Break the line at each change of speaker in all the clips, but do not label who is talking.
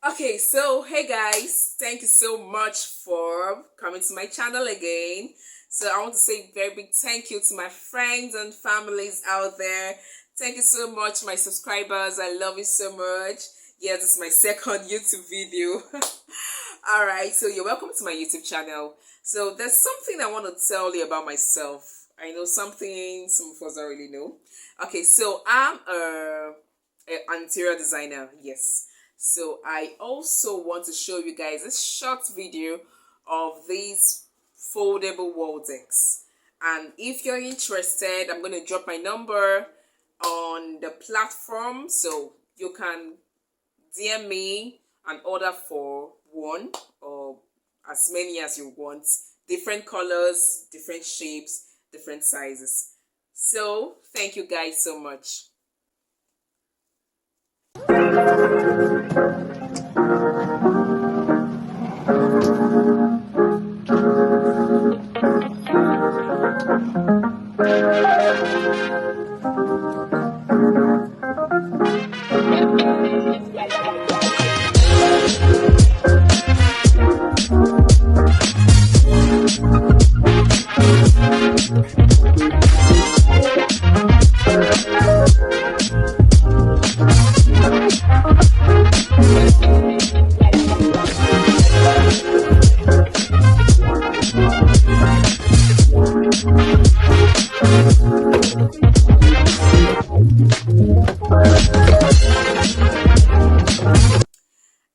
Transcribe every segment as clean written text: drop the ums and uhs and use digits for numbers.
Okay, so hey guys, thank you so much for coming to my channel again. So I want to say a very big thank you to my friends and families out there. Thank you so much, my subscribers. I love you so much. Yeah, this is my second YouTube video. All right, so you're welcome to my YouTube channel. So there's something I want to tell you about myself. I know something some of us already know. Okay, so I'm an interior designer. Yes. So I also want to show you guys a short video of these foldable wall decks. And if you're interested, I'm going to drop my number on the platform so you can DM me and order for one or as many as you want. Different colors, different shapes, different sizes. So thank you guys so much.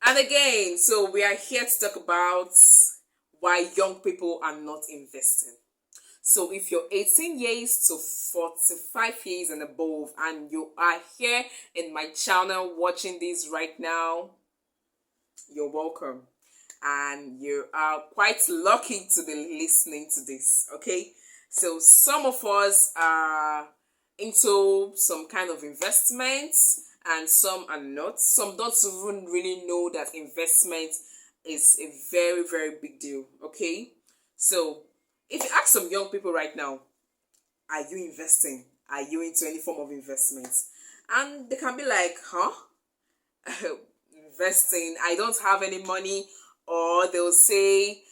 And again, so we are here to talk about why young people are not investing. So if you're 18 years to 45 years and above and you are here in my channel watching this right now, you're welcome. And you are quite lucky to be listening to this, okay? So some of us are into some kind of investments and some are not. Some don't even really know that investment is a very, very big deal, okay? So if you ask some young people right now, are you investing? Are you into any form of investment? And they can be like, huh? Investing, I don't have any money. Or they'll say,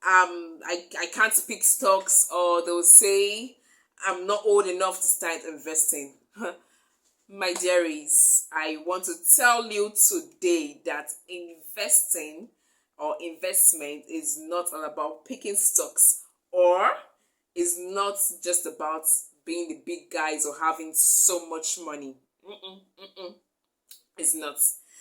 I can't pick stocks. Or they'll say, I'm not old enough to start investing. My dearies, I want to tell you today that investing or investment is not all about picking stocks, or is not just about being the big guys or having so much money. It's not.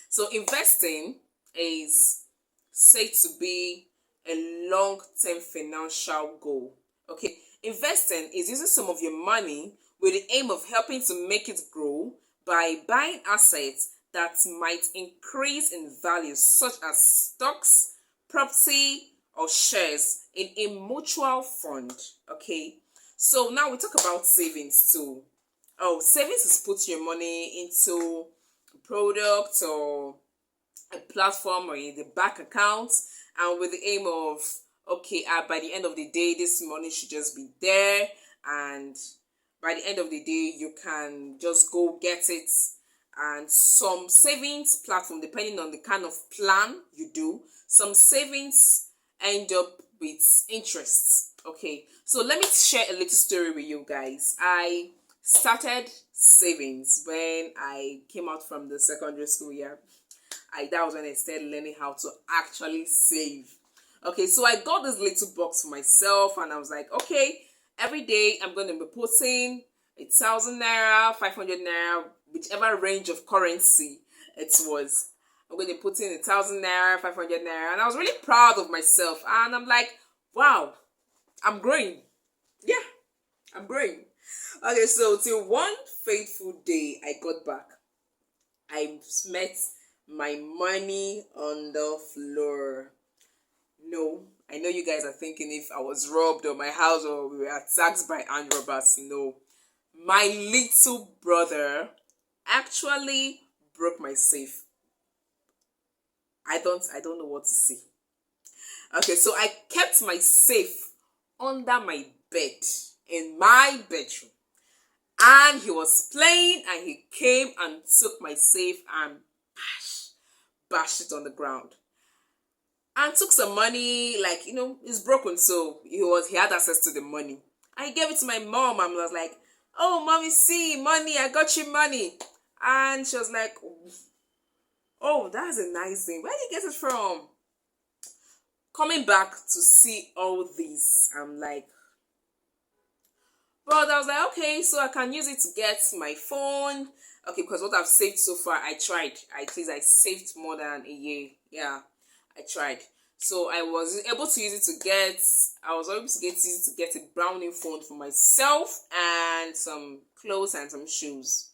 So investing is said to be a long-term financial goal. Okay, investing is using some of your money with the aim of helping to make it grow by buying assets that might increase in value, such as stocks, property, or shares in a mutual fund. Okay, so now we talk about savings too. Oh, savings is putting your money into a product or a platform or in the bank account, and with the aim of, okay, by the end of the day this money should just be there, and by the end of the day you can just go get it. And some savings platform, depending on the kind of plan you do, some savings end up with interest. Okay, so let me share a little story with you guys. I started savings when I came out from the secondary school year. That was when I started learning how to actually save. Okay, so I got this little box for myself, and I was like, okay, every day I'm going to be putting 1,000 naira, 500 naira, whichever range of currency it was. I'm going to put in 1,000 naira, 500 naira, and I was really proud of myself. And I'm like, wow, I'm growing. Yeah, I'm growing. Okay, so till one fateful day I got back, I met my money on the floor. No, I know you guys are thinking if I was robbed or my house or we were attacked by armed robbers. No, my little brother actually broke my safe. I don't know what to say. Okay, so I kept my safe under my bed in my bedroom. And he was playing and he came and took my safe and bashed it on the ground and took some money. Like, it's broken, so he had access to the money. I gave it to my mom and was like, "Oh, mommy, see, money, I got you money." And she was like, "Oh, that's a nice thing. Where did you get it from?" Coming back to see all this, I'm like, but I was like, okay, so I can use it to get my phone. Okay, because what I've saved so far, I tried. I saved more than a year. Yeah, I tried. So I was able to use it to get. I was able to use it to get a brand new phone for myself and some clothes and some shoes.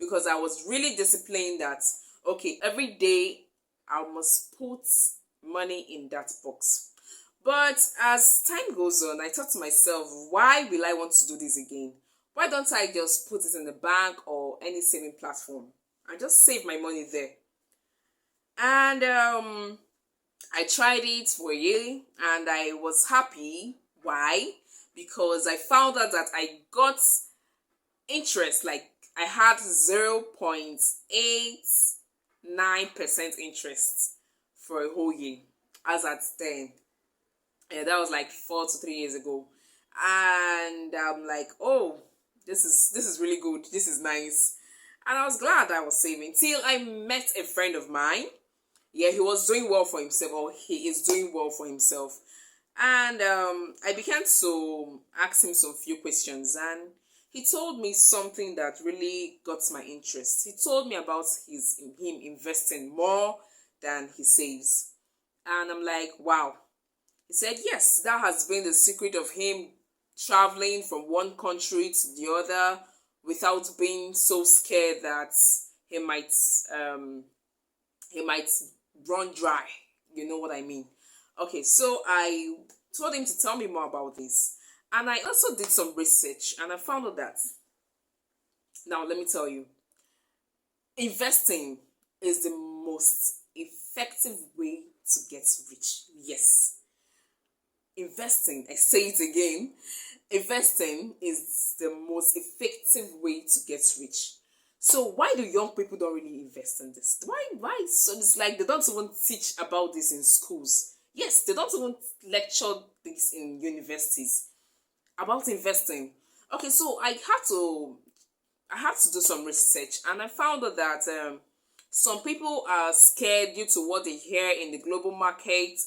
Because I was really disciplined that, okay, every day I must put money in that box. But as time goes on, I thought to myself, why will I want to do this again? Why don't I just put it in the bank or any saving platform and just save my money there? And I tried it for a year and I was happy. Why? Because I found out that I got interest. Like, I had 0.89% interest for a whole year as at then. Yeah, that was like 4 to 3 years ago. And I'm like, oh, this is really good. This is nice. And I was glad I was saving till I met a friend of mine. Yeah, he was doing well for himself, or he is doing well for himself. And I began to ask him some few questions, and he told me something that really got my interest. He told me about him investing more than he saves. And I'm like, wow. He said, yes, that has been the secret of him traveling from one country to the other without being so scared that he might run dry. You know what I mean? Okay, so I told him to tell me more about this. And I also did some research and I found out that, now let me tell you, investing is the most effective way to get rich. Yes. Investing, I say it again, investing is the most effective way to get rich. So why do young people don't really invest in this? Why? So it's like they don't even teach about this in schools. Yes, they don't even lecture this in universities about investing. Okay, so I had to do some research and I found out that some people are scared due to what they hear in the global market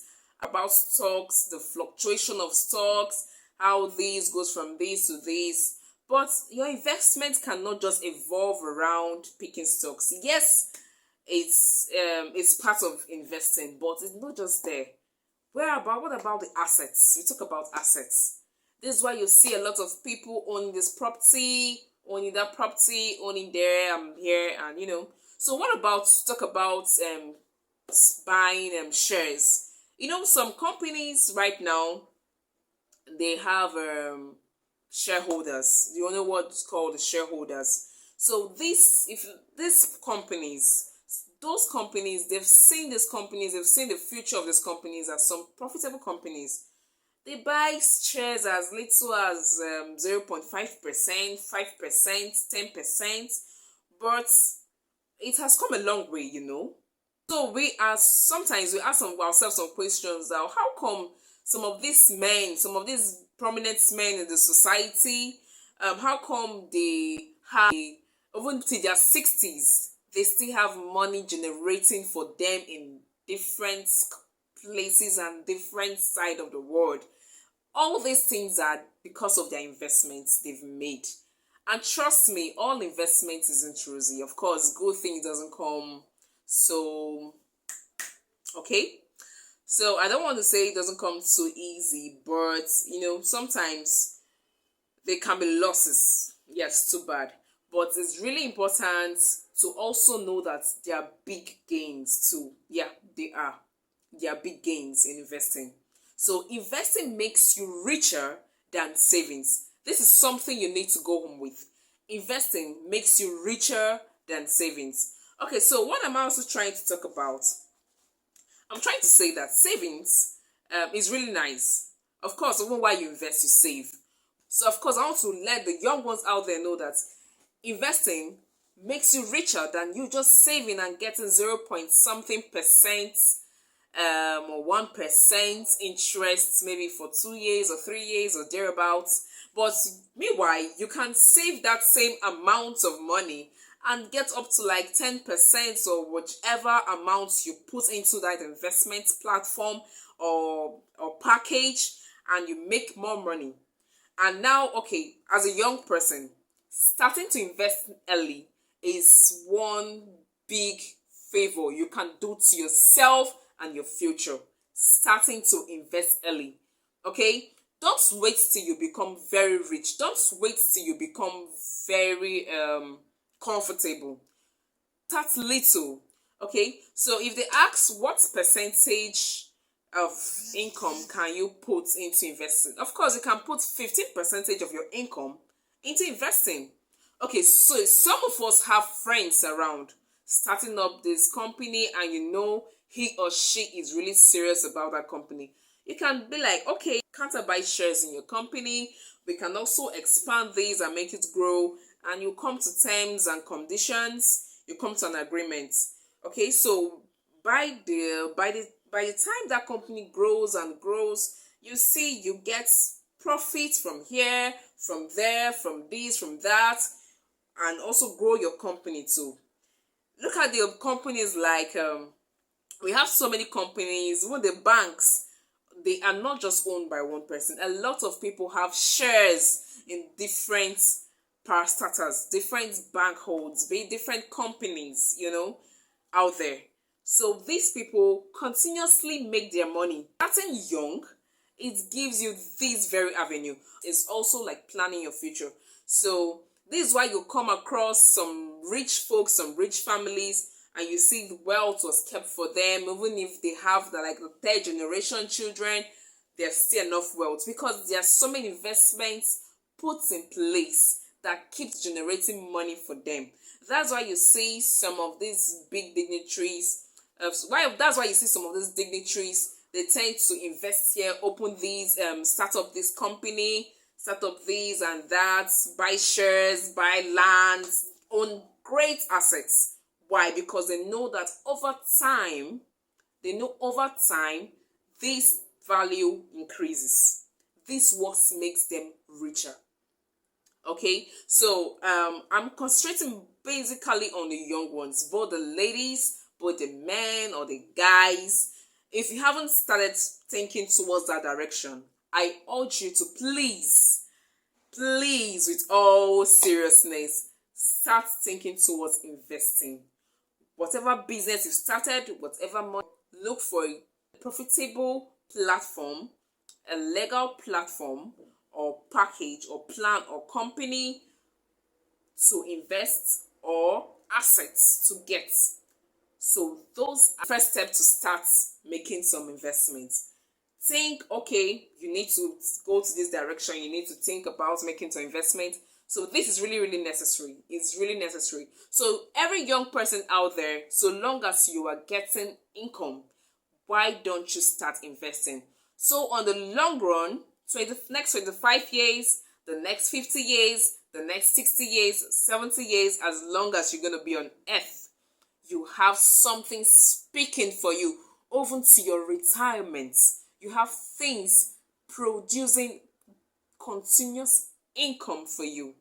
about stocks, the fluctuation of stocks, how this goes from this to this. But your investment cannot just evolve around picking stocks. Yes, it's part of investing, but it's not just there. What about the assets? We talk about assets. This is why you see a lot of people owning this property, owning that property, owning there, here, and So what about talk about buying shares? Some companies right now, they have shareholders. You know what's called the shareholders. So these companies, those companies, they've seen the future of these companies as some profitable companies. They buy shares as little as 0.5%, 5%, 10%, but it has come a long way. So sometimes we ask ourselves some questions now. How come some of these prominent men in the society, how come they have, even to their 60s, they still have money generating for them in different places and different side of the world? All these things are because of their investments they've made. And trust me, all investment isn't rosy. Of course, good things doesn't come so okay. So I don't want to say it doesn't come so easy, but sometimes there can be losses. Yes, too bad. But it's really important to also know that there are big gains too. Yeah, they are. There are big gains in investing. So investing makes you richer than savings. This is something you need to go home with. Investing makes you richer than savings. Okay, so what am I also trying to talk about? I'm trying to say that savings is really nice. Of course, even while you invest, you save. So, of course, I want to let the young ones out there know that investing makes you richer than you just saving and getting 0 point something percent or 1% interest maybe for 2 years or 3 years or thereabouts. But meanwhile, you can save that same amount of money and get up to like 10% or whichever amount you put into that investment platform or package, and you make more money. And now, okay, as a young person, starting to invest early is one big favor you can do to yourself and your future. Starting to invest early. Okay? Don't wait till you become very rich. Don't wait till you become very comfortable. Start little. Okay? So if they ask what percentage of income can you put into investing, of course you can put 15% of your income into investing. Okay, so some of us have friends around starting up this company, and you know he or she is really serious about that company. You can be like, okay, can't I buy shares in your company? We can also expand this and make it grow, and you come to terms and conditions, you come to an agreement. Okay, so by the time that company grows and grows, you see you get profit from here, from there, from this, from that, and also grow your company too. Look at the companies like we have so many companies, even the banks. They are not just owned by one person. A lot of people have shares in different parastatals, different bank holds, different companies, out there. So these people continuously make their money. Starting young, it gives you this very avenue. It's also like planning your future. So this is why you come across some rich folks, some rich families, and you see the wealth was kept for them. Even if they have the third generation children, there's still enough wealth because there are so many investments put in place that keeps generating money for them. That's why you see some of these big dignitaries. That's why you see some of these dignitaries. They tend to invest here, open these, start up this company, start up these and that, buy shares, buy lands, own great assets. Why? Because they know that over time, this value increases. This what makes them richer. Okay, so I'm concentrating basically on the young ones, both the ladies, both the men or the guys. If you haven't started thinking towards that direction, I urge you to please, with all seriousness, start thinking towards investing. Whatever business you started, whatever money, look for a profitable platform, a legal platform or package or plan or company to invest or assets to get. So those are first step to start making some investments. Think, okay, you need to go to this direction. You need to think about making some investment. So this is really, really necessary. It's really necessary. So every young person out there, so long as you are getting income, why don't you start investing? So on the long run, next 25 years, the next 50 years, the next 60 years, 70 years, as long as you're going to be on earth, you have something speaking for you, even to your retirement. You have things producing continuous income for you.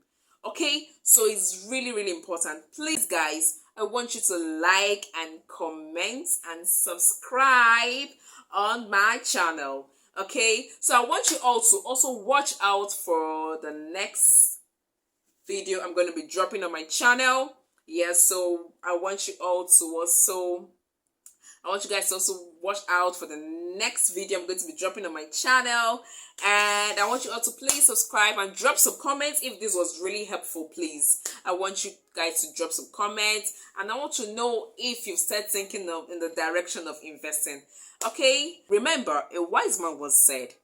Okay, so it's really, really important. Please, guys, I want you to like and comment and subscribe on my channel. Okay, so I want you all to also watch out for the next video I'm going to be dropping on my channel. Yes, so I want you guys to also watch out for the next video I'm going to be dropping on my channel. And I want you all to please subscribe and drop some comments if this was really helpful, please. I want you guys to drop some comments, and I want to know if you've started thinking in the direction of investing. Okay, remember, a wise man once said,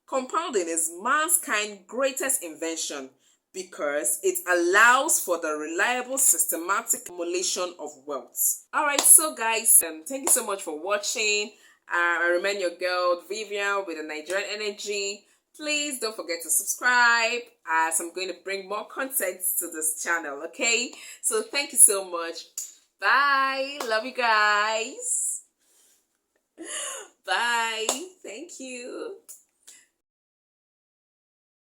compounding is mankind's greatest invention, because it allows for the reliable systematic accumulation of wealth. Alright, so guys, thank you so much for watching. I remain your girl Vivian with the Nigerian Energy. Please don't forget to subscribe as I'm going to bring more content to this channel, okay? So thank you so much. Bye. Love you guys.